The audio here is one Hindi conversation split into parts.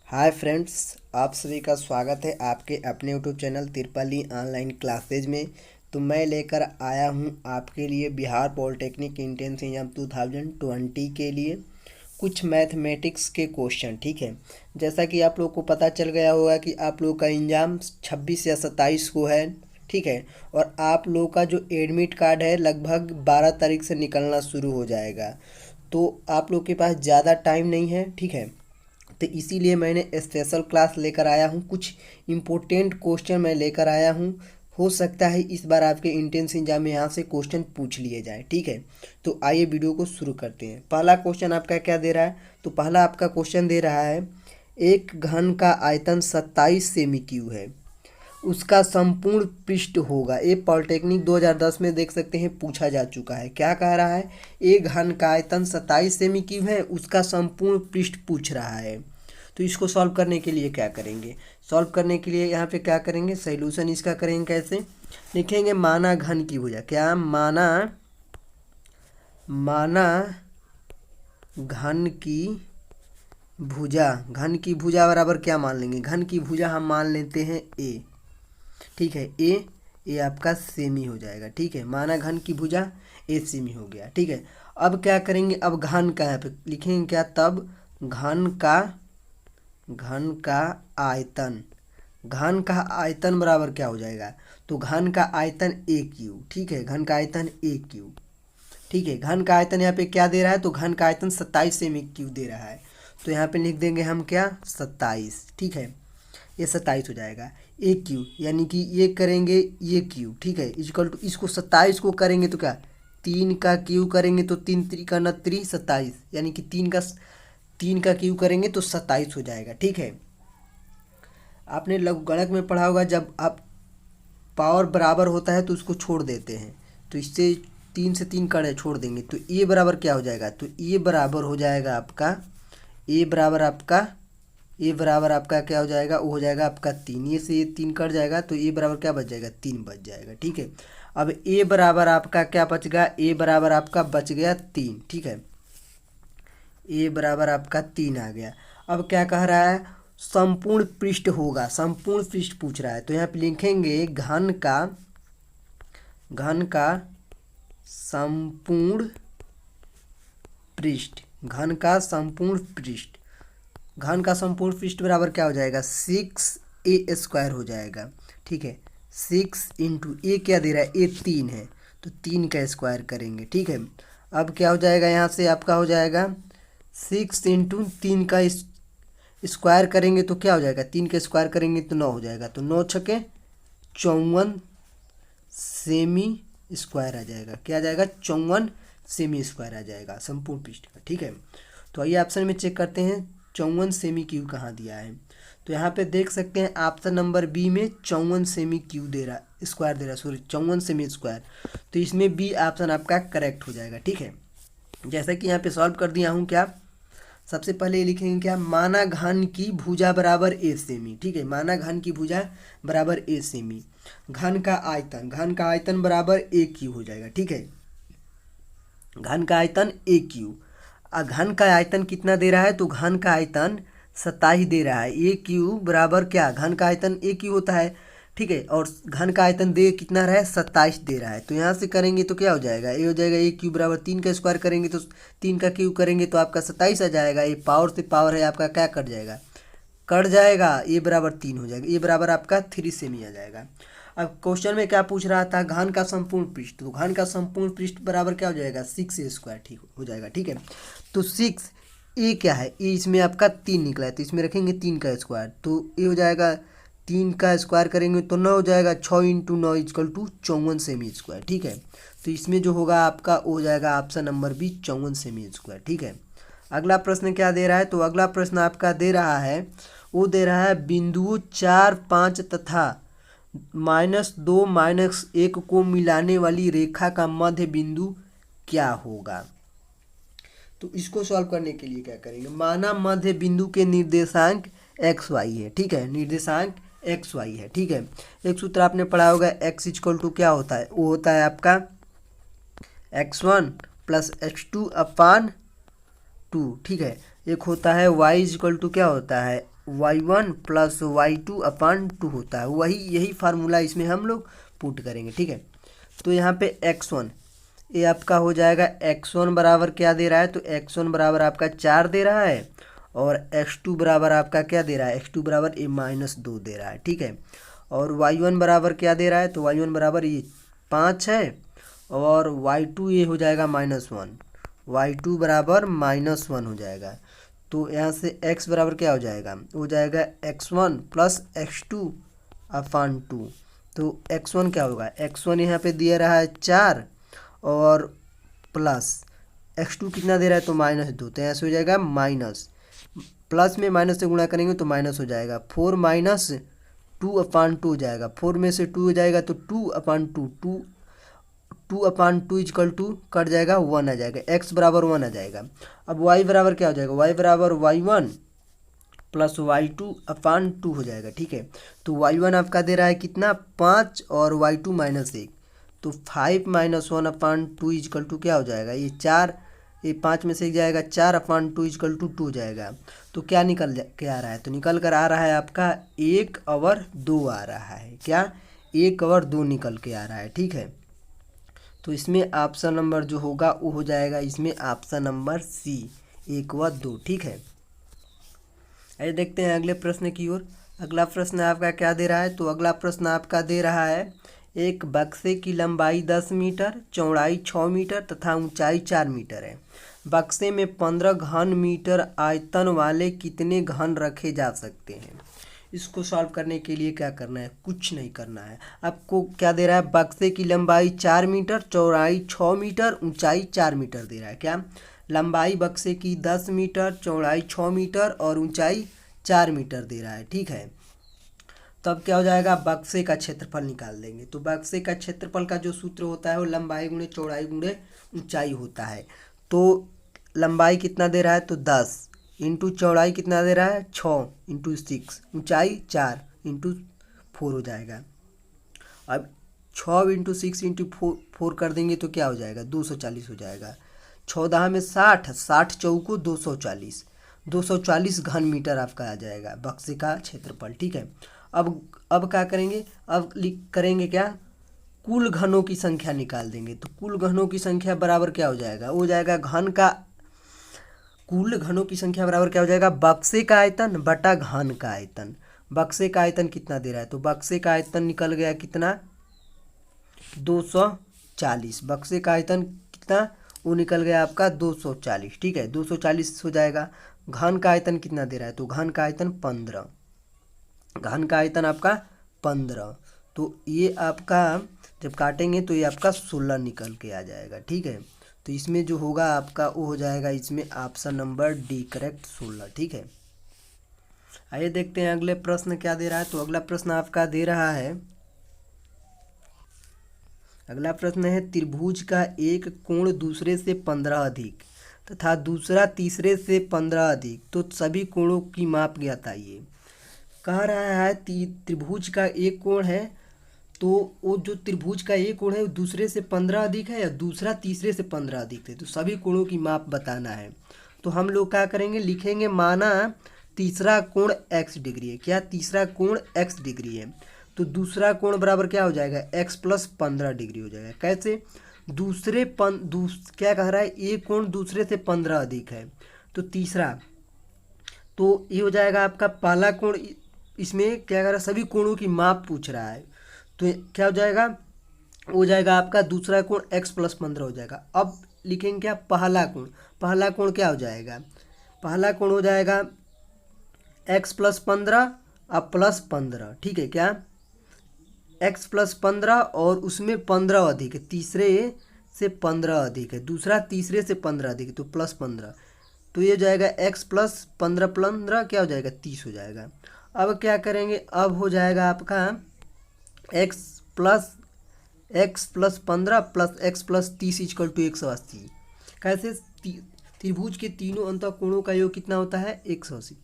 हाय फ्रेंड्स, आप सभी का स्वागत है आपके अपने यूट्यूब चैनल तिरपली ऑनलाइन क्लासेज में। तो मैं लेकर आया हूं आपके लिए बिहार पॉलिटेक्निक एंट्रेंस एग्जाम 2020 के लिए कुछ मैथमेटिक्स के क्वेश्चन। ठीक है, जैसा कि आप लोग को पता चल गया होगा कि आप लोग का एग्ज़ाम 26 या 27 को है। ठीक है, और आप लोग का जो एडमिट कार्ड है लगभग 12 तारीख से निकलना शुरू हो जाएगा। तो आप लोग के पास ज़्यादा टाइम नहीं है। ठीक है, तो इसीलिए मैंने स्पेशल क्लास लेकर आया हूँ। कुछ इम्पोर्टेंट क्वेश्चन मैं लेकर आया हूँ। हो सकता है इस बार आपके एंट्रेंस एग्जाम में यहाँ से क्वेश्चन पूछ लिए जाए। ठीक है, तो आइए वीडियो को शुरू करते हैं। पहला क्वेश्चन आपका क्या दे रहा है? तो पहला आपका क्वेश्चन दे रहा है, एक घन का आयतन 27 सेमी क्यूब है, उसका संपूर्ण पृष्ठ होगा। ये पॉलिटेक्निक 2010 में देख सकते हैं पूछा जा चुका है। क्या कह रहा है? एक घन का आयतन 27 सेमी क्यूब है, उसका संपूर्ण पृष्ठ पूछ रहा है। तो इसको सॉल्व करने के लिए क्या करेंगे? सॉल्व करने के लिए यहाँ पे क्या करेंगे? सॉल्यूशन इसका करेंगे कैसे? लिखेंगे माना घन की भुजा। क्या? माना घन की भुजा। घन की भुजा बराबर क्या मान लेंगे? घन की भुजा हम मान लेते हैं ए। ठीक है, ए आपका सेमी हो जाएगा। ठीक है, माना घन की भुजा ए सेमी हो गया। ठीक है, अब क्या करेंगे? अब घन का यहाँ पे लिखेंगे क्या? तब घन का आयतन। घन का आयतन बराबर क्या हो जाएगा? तो घन का आयतन ए क्यूब। ठीक है, घन का आयतन ए क्यूब। ठीक है, घन का आयतन यहाँ पे क्या दे रहा है? तो घन का आयतन 27 सेमी क्यूब दे रहा है। तो यहाँ पे लिख देंगे हम क्या? 27। ठीक है, ये 27 हो जाएगा। ए क्यूब यानी कि ये करेंगे ये क्यूब। ठीक है, इक्वल टू इसको 27 को करेंगे तो क्या? 3 का क्यूब करेंगे तो 3 3 का 29 27, यानी कि 3 का क्यूब करेंगे तो 27 हो जाएगा। ठीक है, आपने लघुगणक में पढ़ा होगा, जब आप पावर बराबर होता है तो उसको छोड़ देते हैं। तो इससे 3 से 3 कड़े छोड़ देंगे तो ए बराबर क्या हो जाएगा? तो ए बराबर हो जाएगा आपका, ए बराबर आपका क्या हो जाएगा? वो हो जाएगा आपका 3। ये से ये 3 कट जाएगा तो ए बराबर क्या बच जाएगा? 3 बच जाएगा। ठीक है, अब ए बराबर आपका क्या बच गया? ए बराबर आपका बच गया 3। ठीक है, ए बराबर आपका 3 आ गया। अब क्या कह रहा है? संपूर्ण पृष्ठ होगा। संपूर्ण पृष्ठ पूछ रहा है तो यहाँ पे लिखेंगे घन का संपूर्ण पृष्ठ। घन का संपूर्ण पृष्ठ। घन का संपूर्ण पृष्ठ बराबर क्या हो जाएगा? 6a² हो जाएगा। ठीक है, 6 इंटू ए क्या दे रहा है? ए 3 है तो 3 का स्क्वायर करेंगे। ठीक है, अब क्या हो जाएगा? यहाँ से आपका हो जाएगा 6 इंटू 3 का स्क्वायर करेंगे तो क्या हो जाएगा? 3 का स्क्वायर करेंगे तो 9 हो जाएगा। तो 9 छके 54 सेमी स्क्वायर आ जाएगा। क्या आ जाएगा? 54 सेमी स्क्वायर आ जाएगा संपूर्ण पृष्ठ का। ठीक है, तो आइए ऑप्शन में चेक करते हैं 54 सेमी क्यूब कहाँ दिया है। तो यहाँ पे देख सकते हैं ऑप्शन नंबर बी में 54 सेमी क्यूब दे रहा, स्क्वायर दे रहा, सॉरी 54 सेमी स्क्वायर। तो इसमें बी ऑप्शन आपका करेक्ट हो जाएगा। ठीक है, जैसा कि यहाँ पे सॉल्व कर दिया हूँ। क्या? सबसे पहले लिखेंगे क्या? माना घन की भुजा बराबर ए सेमी। ठीक है, माना घन की भुजा बराबर ए सेमी। घन का आयतन बराबर ए क्यूब हो जाएगा। ठीक है, घन का आयतन ए क्यूब। घन का आयतन कितना दे रहा है? तो घन का आयतन 27 दे रहा है। ए क्यूब बराबर क्या? घन का आयतन ए क्यूब होता है। ठीक है, और घन का आयतन दे कितना रहा है? 27 दे रहा है। तो यहाँ से करेंगे तो क्या हो जाएगा? ए हो जाएगा ए क्यूब बराबर 3 का स्क्वायर करेंगे तो 3 का क्यूब करेंगे तो आपका 27 आ जाएगा। ये पावर से पावर है आपका क्या कट जाएगा? कट जाएगा। ए बराबर 3 हो जाएगा। ए बराबर आपका 3 सेमी आ जाएगा। अब क्वेश्चन में क्या पूछ रहा था? घन का संपूर्ण पृष्ठ। तो घन का संपूर्ण पृष्ठ बराबर क्या हो जाएगा? 6a²। ठीक हो जाएगा। ठीक है, तो 6 ए क्या है? ए इसमें आपका 3 निकला है तो इसमें रखेंगे 3 का स्क्वायर तो ए हो जाएगा 3 का स्क्वायर करेंगे तो 9 हो जाएगा। 6 into 9 equal to 54 cm square. ठीक है, तो इसमें जो होगा आपका हो जाएगा option number B 54 cm square. ठीक है, अगला प्रश्न क्या दे रहा है? तो अगला प्रश्न आपका दे रहा है, वो दे रहा है बिंदुओं 4 5 तथा -2 -1 को मिलाने वाली रेखा का मध्य बिंदु क्या होगा? तो इसको सॉल्व करने के लिए क्या करेंगे? माना मध्य बिंदु के निर्देशांक एक्स वाई है। ठीक है, निर्देशांक एक्स वाई है। ठीक है, एक सूत्र आपने पढ़ा होगा, एक्स इक्वल टू क्या होता है? वो होता है आपका x1 प्लस x2 अपान 2। ठीक है, एक होता है y इक्वल टू क्या होता है? y1 प्लस y2 अपान 2 होता है। यही फार्मूला इसमें हम लोग पुट करेंगे, ठीक है। तो यहाँ पे x1 ये आपका हो जाएगा, x1 बराबर क्या दे रहा है, तो x1 बराबर आपका 4 दे रहा है, और x2 बराबर आपका क्या दे रहा है, x2 बराबर -2 दे रहा है, ठीक है। और y1 बराबर क्या दे रहा है, तो y1 बराबर ये 5 है, और y2 ये हो जाएगा -1, y2 बराबर -1 हो जाएगा। तो यहाँ से x बराबर क्या हो जाएगा, हो जाएगा x1 प्लस x2 अपान 2। तो x1 क्या होगा, x1 यहाँ पे दिया रहा है 4, और प्लस x2 कितना दे रहा है, तो -2, तो यहाँ से हो जाएगा माइनस, प्लस में माइनस से गुणा करेंगे तो माइनस हो जाएगा, 4 माइनस 2 अपान 2 हो जाएगा, 4 में से 2 हो जाएगा तो 2 अपान 2, 2 अपान 2 इजकल टू कट जाएगा 1 आ जाएगा, x बराबर 1 आ जाएगा। अब y बराबर क्या हो जाएगा, y बराबर y1 प्लस y2 अपान 2 हो जाएगा, ठीक है। तो y1 आपका दे रहा है कितना 5, और y2 -1, तो 5 - 1 अपान 2 इजकल टू क्या हो जाएगा, ये 4, ये 5 में से जाएगा 4 अपान 2 इजकल टू 2 जाएगा। तो क्या निकल के आ रहा है, तो निकल कर आ रहा है आपका 1 और 2 आ रहा है, क्या 1 और 2 निकल के आ रहा है, ठीक है। तो इसमें ऑप्शन नंबर जो होगा वो हो जाएगा इसमें ऑप्शन नंबर सी, 1 व 2, ठीक है। आइए देखते हैं अगले प्रश्न की ओर। अगला प्रश्न आपका क्या दे रहा है, तो अगला प्रश्न आपका दे रहा है, एक बक्से की लंबाई 10 मीटर, चौड़ाई 6 मीटर तथा ऊंचाई 4 मीटर है। बक्से में 15 घन मीटर आयतन वाले कितने घन रखे जा सकते हैं। इसको सॉल्व करने के लिए क्या करना है, कुछ नहीं करना है। आपको क्या दे रहा है, बक्से की लंबाई 4 मीटर, चौड़ाई 6 मीटर, ऊंचाई 4 मीटर दे रहा है। क्या लंबाई बक्से की 10 मीटर, चौड़ाई 6 मीटर और ऊंचाई 4 मीटर दे रहा है, ठीक है। तब क्या हो जाएगा, बक्से का क्षेत्रफल निकाल देंगे। तो बक्से का क्षेत्रफल का जो सूत्र होता है वो लंबाई गुणे चौड़ाई गुणे ऊंचाई होता है। तो लंबाई कितना दे रहा है, तो 10 इंटू चौड़ाई कितना दे रहा है 6 इंटू 6, ऊंचाई 4 इंटू 4 हो जाएगा। अब 6 इंटू 6 इंटू 4 कर देंगे तो क्या हो जाएगा, 240 हो जाएगा। 14 में 60, 60 चौको 240, 240 घन मीटर आपका आ जाएगा बक्से का क्षेत्रफल, ठीक है। अब क्या करेंगे, अब करेंगे क्या, कुल घनों की संख्या निकाल देंगे। तो कुल घनों की संख्या बराबर क्या हो जाएगा, हो जाएगा घन का, कुल घनों की संख्या बराबर क्या हो जाएगा, बक्से का आयतन बटा घन का आयतन। बक्से का आयतन कितना दे रहा है, तो बक्से का आयतन निकल गया कितना 240, बक्से का आयतन कितना वो निकल गया आपका 240, ठीक है, 240 हो जाएगा। घन का आयतन कितना दे रहा है, तो घन का आयतन 15, घन का आयतन आपका 15। तो ये आपका जब काटेंगे तो ये आपका 16 निकल के आ जाएगा, ठीक है। तो इसमें जो होगा आपका वो हो जाएगा इसमें ऑप्शन नंबर डी करेक्ट 16, ठीक है। आइए देखते हैं अगले प्रश्न क्या दे रहा है। तो अगला प्रश्न आपका दे रहा है, अगला प्रश्न है, त्रिभुज का एक कोण दूसरे से 15 अधिक तथा दूसरा तीसरे से 15 अधिक, तो सभी कोणों की माप बताइए। कह रहा है त्रिभुज का एक कोण है, तो वो जो त्रिभुज का एक कोण है वो दूसरे से 15 अधिक है या दूसरा तीसरे से 15 अधिक है, तो सभी कोणों की माप बताना है। तो हम लोग क्या करेंगे, लिखेंगे माना तीसरा कोण x डिग्री है, क्या तीसरा कोण x डिग्री है, तो दूसरा कोण बराबर क्या हो जाएगा x प्लस 15 डिग्री हो जाएगा। कैसे, क्या कह रहा है, एक कोण दूसरे से 15 अधिक है, तो तीसरा, तो ये हो जाएगा आपका पहला कोण। इसमें क्या कर रहा है, सभी कोणों की माप पूछ रहा है, तो क्या हो जाएगा, हो जाएगा आपका दूसरा कोण x प्लस 15 हो जाएगा। अब लिखेंगे क्या, पहला कोण, पहला कोण क्या हो जाएगा, पहला कोण हो जाएगा x प्लस 15 अब प्लस 15, ठीक है, क्या x प्लस 15 और उसमें 15 अधिक है, तीसरे से 15 अधिक है, दूसरा तीसरे से 15 अधिक है, तो प्लस 15, तो ये जाएगा x प्लस 15 15 क्या हो जाएगा 30 हो जाएगा। अब क्या करेंगे, अब हो जाएगा आपका x plus 15 plus x plus 30 equal to 180। कैसे, त्रिभुज के तीनों अंतःकोणों का योग कितना होता है 180।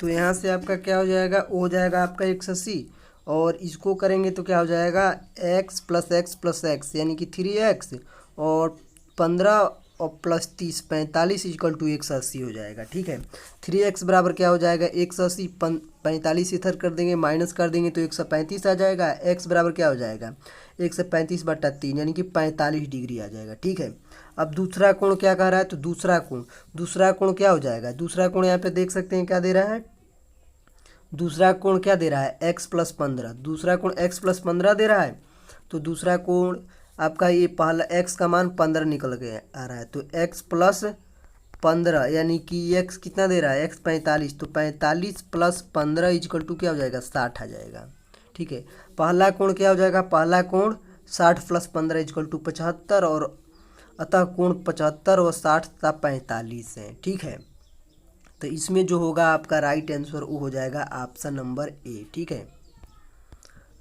तो यहाँ से आपका क्या हो जाएगा, वो हो जाएगा आपका 180, और इसको करेंगे तो क्या हो जाएगा x प्लस x यानी कि 3x, और 15 और प्लस 30 45 इक्वल टू 180 हो जाएगा। ठीक है, 3x बराबर क्या हो जाएगा 180, 45 इधर कर देंगे माइनस कर देंगे तो 135 आ जाएगा। x बराबर क्या हो जाएगा 135/3 यानी कि 45 डिग्री आ जाएगा। ठीक है, अब दूसरा कोण क्या कह रहा है, तो दूसरा कोण क्या हो जाएगा, दूसरा कोण यहाँ पे देख सकते हैं क्या दे रहा है, दूसरा कोण क्या दे रहा है x+15, दूसरा कोण x+15 दे रहा है। तो दूसरा कोण आपका ये पहला x का मान 15 निकल के आ रहा है, तो x+15 यानी कि x कितना दे रहा है x 45, तो 45 + 15 इक्वल टू क्या हो जाएगा 60 आ जाएगा। ठीक है, पहला कोण क्या हो जाएगा, पहला कोण 60 + 15 इक्वल टू 75 और अतः कोण 75 और 60 का 45 है। ठीक है, तो इसमें जो होगा आपका राइट आंसर वो हो जाएगा ऑप्शन नंबर ए। ठीक है,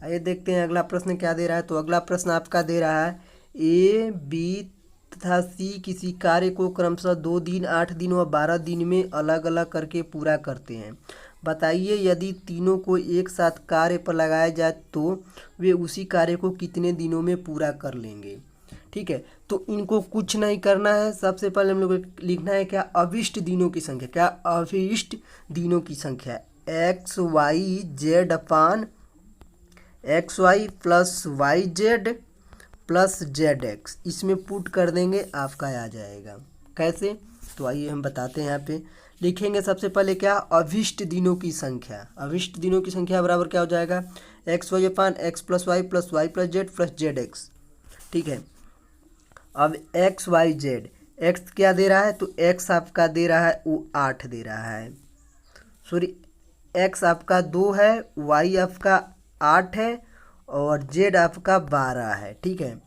आइए देखते हैं अगला प्रश्न क्या दे रहा है। तो अगला प्रश्न आपका दे रहा है ए बी तथा सी किसी कार्य को क्रमशः 2 दिन 8 दिन व 12 दिन में अलग अलग करके पूरा करते हैं। बताइए यदि तीनों को एक साथ कार्य पर लगाया जाए तो वे उसी कार्य को कितने दिनों में पूरा कर लेंगे। ठीक है, तो इनको कुछ नहीं करना है, सबसे पहले हम लोग को लिखना है क्या अभिष्ट दिनों की संख्या, क्या अभिष्ट दिनों की संख्या x y z upon x y plus y z plus z x, इसमें पुट कर देंगे आपका आ जाएगा। कैसे, तो आइए हम बताते हैं। यहाँ पे लिखेंगे सबसे पहले क्या अभिष्ट दिनों की संख्या, अभिष्ट दिनों की संख्या बराबर क्या हो जाएगा x y upon x plus y plus z x. ठीक है, अब एक्स वाई जेड, एक्स क्या दे रहा है, तो एक्स आपका दे रहा है वो 8 दे रहा है, सॉरी एक्स आपका 2 है, वाई आपका 8 है और जेड आपका 12 है। ठीक है,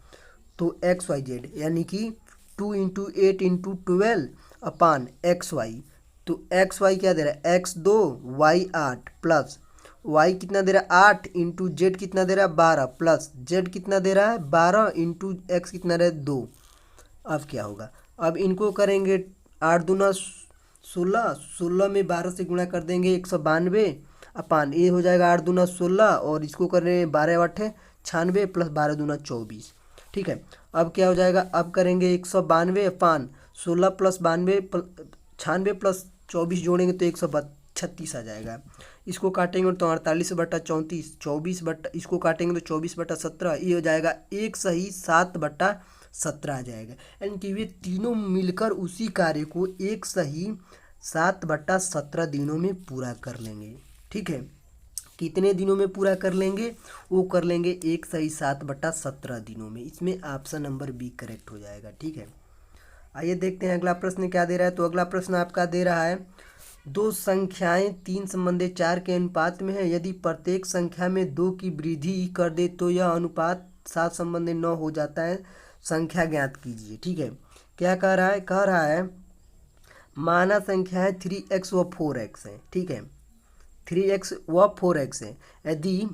तो एक्स वाई जेड यानी कि 2 × 8 × 12 अपान एक्स वाई, तो एक्स वाई क्या दे रहा है एक्स 2 वाई 8 प्लस वाई कितना दे रहा है 8 इंटू जेड कितना दे रहा है 12 प्लस जेड कितना दे रहा है 12 इंटू एक्स कितना दे रहा है 2। अब क्या होगा, अब इनको करेंगे 8 दूना 16, 16 में 12 से गुणा कर देंगे 192 अपान ये हो जाएगा 8 दूना 16 और इसको करें 12 8 96 प्लस 12 दूना 24। ठीक है, अब क्या हो जाएगा, अब करेंगे 192 अपान 16 प्लस 92 96 प्लस 24 जोड़ेंगे तो 136 आ जाएगा। इसको काटेंगे तो 48/34, 24 बट्टा इसको काटेंगे तो 24/17, ये हो जाएगा 1/7/17 आ जाएगा। यानी कि ये तीनों मिलकर उसी कार्य को 1/7/17 दिनों में पूरा कर लेंगे। ठीक है, कितने दिनों में पूरा कर लेंगे, वो कर लेंगे 1/7/17 दिनों में। इसमें ऑप्शन नंबर बी करेक्ट हो जाएगा। ठीक है, आइए देखते हैं अगला प्रश्न क्या दे रहा है। तो अगला प्रश्न आपका दे रहा है दो संख्याएं 3 संबंधी 4 के अनुपात में है, यदि प्रत्येक संख्या में 2 की वृद्धि कर दे तो यह अनुपात 7 संबंधी 9 हो जाता है, संख्या ज्ञात कीजिए। ठीक है, क्या कह रहा है माना संख्याएं 3x व 4x है। ठीक है, 3x व 4x है, यदि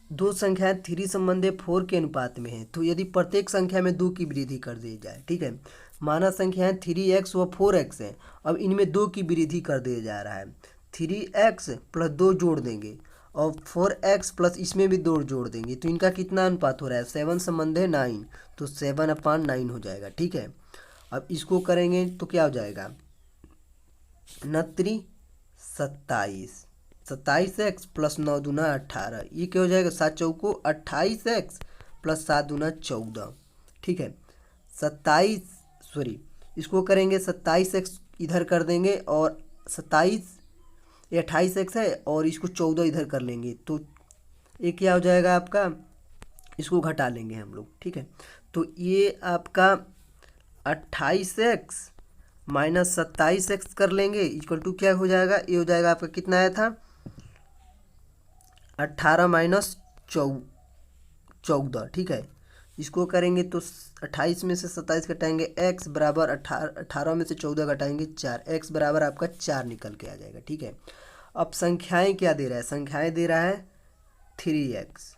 दो संख्याएं 3 संबंधी 4 के अनुपात में है तो यदि प्रत्येक संख्या में 2 की वृद्धि कर दी जाए। ठीक है, माना संख्याएं 3x व 4x है, अब इनमें 2 की वृद्धि कर दिया जा रहा है, 3x प्लस 2 जोड़ देंगे और 4x प्लस इसमें भी 2 जोड़ देंगे तो इनका कितना अनुपात हो रहा है 7 संबंधी 9, तो 7/9 हो जाएगा। ठीक है, अब इसको करेंगे तो क्या हो जाएगा 29 27x प्लस 9 दूना 18, ये क्या हो जाएगा 7 चौको 28x प्लस 7 दूना 14। ठीक है, इसको करेंगे 27x इधर कर देंगे और 28x है और इसको 14 इधर कर लेंगे तो ये क्या हो जाएगा आपका, इसको घटा लेंगे हम लोग। ठीक है, तो ये आपका 28x माइनस 27x कर लेंगे इक्वल टू क्या हो जाएगा, ये हो जाएगा आपका कितना आया था 18 माइनस 14। ठीक है, इसको करेंगे तो 28 में से 27 घटाएंगे x बराबर 18 में से 14 घटाएंगे 4, x बराबर आपका 4 निकल के आ जाएगा। ठीक है, अब संख्याएं क्या दे रहा है, संख्याएं दे रहा है 3x,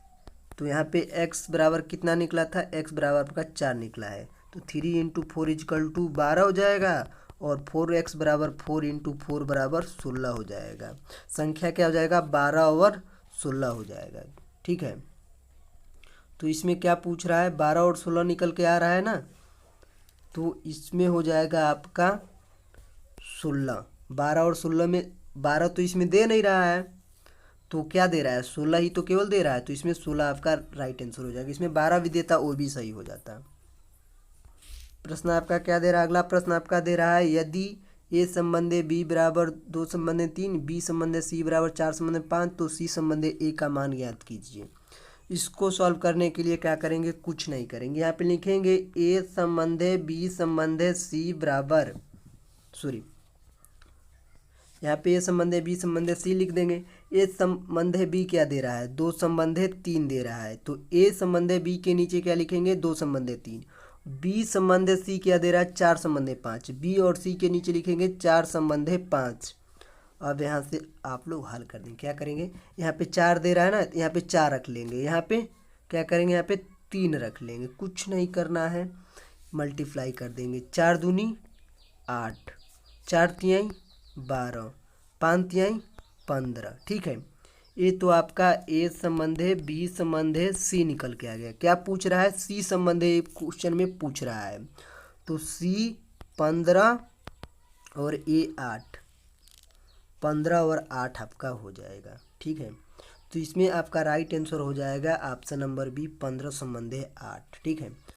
तो यहाँ पे x बराबर कितना निकला था, x बराबर आपका 4 निकला है, तो 3 × 4 = 12 हो जाएगा और 4x बराबर 4 × 4 बराबर 16 हो जाएगा। संख्या क्या हो जाएगा 12 और 16 हो जाएगा। ठीक है, तो इसमें क्या पूछ रहा है 12 और 16 निकल के आ रहा है ना, तो इसमें हो जाएगा आपका 16। 12 और 16 में 12 तो इसमें दे नहीं रहा है, तो क्या दे रहा है, 16 ही तो केवल दे रहा है, तो इसमें 16 आपका राइट आंसर हो जाएगा। इसमें 12 भी देता वो भी सही हो जाता। प्रश्न आपका क्या दे रहा है, अगला प्रश्न आपका दे रहा है यदि ए संबंधे बी बराबर 2 संबंधे 3, बी संबंधे सी बराबर 4 संबंधे 5, तो सी संबंधे ए का मान ज्ञात कीजिए। इसको सॉल्व करने के लिए क्या करेंगे, कुछ नहीं करेंगे, यहाँ पे लिखेंगे ए संबंधे बी संबंधे सी बराबर, सॉरी यहाँ पे ए संबंधे बी संबंधे सी लिख देंगे। ए संबंधे बी क्या दे रहा है, 2 संबंधे 3 दे रहा है, तो ए संबंधे बी के नीचे क्या लिखेंगे, 2 संबंधे 3। बी संबंधे सी क्या दे रहा है, 4 संबंधे 5, बी और सी के नीचे लिखेंगे 4 संबंधे 5। अब यहाँ से आप लोग हल कर देंगे, क्या करेंगे, यहाँ पे 4 दे रहा है ना, यहाँ पे 4 रख लेंगे, यहाँ पे क्या करेंगे, यहाँ पे 3 रख लेंगे, कुछ नहीं करना है, मल्टीप्लाई कर देंगे। 4 दूनी 8, 4 तिहाई 12, 5 तिहाई 15। ठीक है, ये तो आपका ए संबंधे बी संबंधे सी निकल के आ गया। क्या पूछ रहा है, सी संबंधे क्वेश्चन में पूछ रहा है, तो सी 15 और ए 8, 15 और 8 आपका हो जाएगा। ठीक है, तो इसमें आपका राइट आंसर हो जाएगा ऑप्शन नंबर बी, 15 संबंधे 8। ठीक है।